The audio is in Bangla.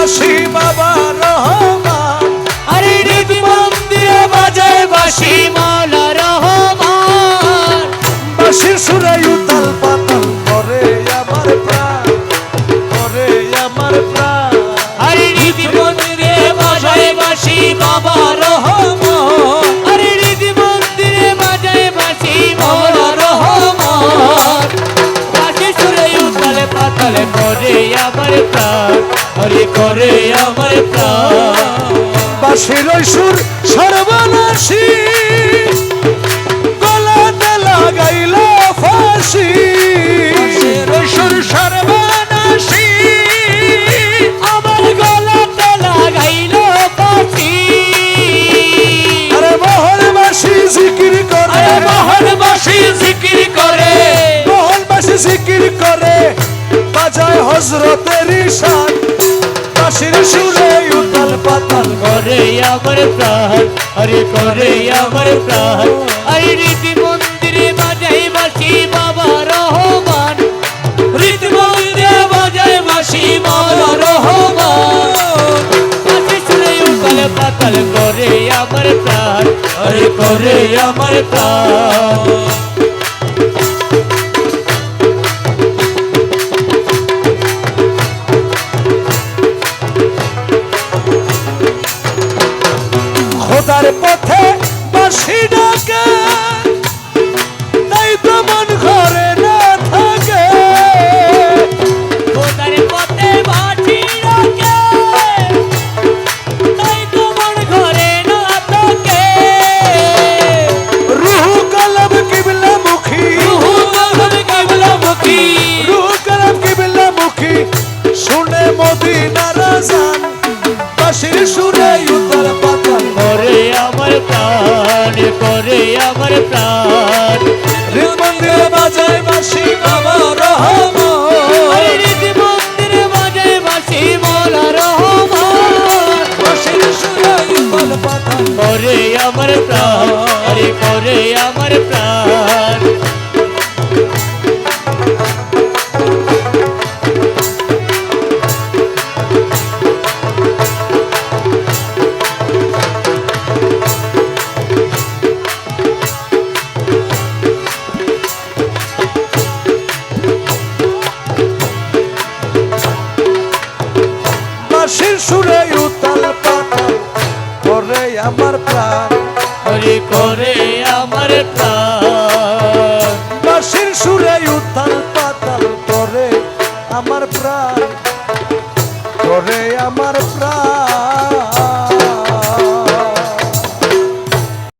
বাঁশি বাবা রহমান, আরে হৃদ মন্দিরে বাজায় বাঁশি মাওলা রহমান। বাঁশির সুরে উতাল পাতাল করে আমার প্রাণ, করে আমার প্রাণ। আরে হৃদ মন্দিরে বাজায় বাঁশি বাবা রহমান, আরে হৃদ মন্দিরে বাজায় বাঁশি মাওলা রহমান। বাঁশির সুরে উতাল পাতাল করে আমার প্রাণ, আরে করে আমার প্রাণ। বাঁশির ওই সুর সর্বনাশী, গলাতে লাগাইল ফাঁসি। বাঁশির সুর সর্বনাশী, আমার গলাতে লাগাইল ফাঁসি। আরে মোহন বাঁশি জিকির করে, আরে মোহন বাঁশি জিকির করে, মোহন বাঁশি জিকির করে, বাজায় হযরতের শান। বাঁশির সুরে উতাল পাতাল করে আমার প্রাণ, আরে করে আমার প্রাণ। আরে হৃদ মন্দিরে বাজায় বাঁশি বাবা রহমান, হৃদ মন্দিরে বাজায় বাঁশি মাওলা রহমান। বাঁশি সুরে উতাল পাতাল করে আমার প্রাণ, আরে করে আমার প্রাণ। খোদার পথে বাঁশি ডাকে, তাই তো মন ঘরে না থাকে। খোদার পথে বাঁশি ডাকে, তাই তো মন ঘরে না থাকে। রুহু কলম কিবলা মুখী, রুহু কলম কিবলা মুখী, রুহু কলম কিবলা মুখী, শুনে মদিনার আযান। বাঁশির সুরে উতাল পাতাল করে আমার প্রাণ, করে আমার প্রাণ। হৃদ মন্দিরে বাজায় বাঁশি বাবা রহমান, আরে হৃদ মন্দিরে বাজায় বাঁশি মাওলা রহমান। বাঁশির সুরে উতাল পাতাল করে আমার প্রাণ, আরে করে আমার প্রাণ। বাঁশির সুরে উতাল পাতাল করে আমার প্রাণ। আরে করে আমার প্রাণ। বাঁশির সুরে উতাল পাতাল করে আমার প্রাণ, করে আমার প্রাণ।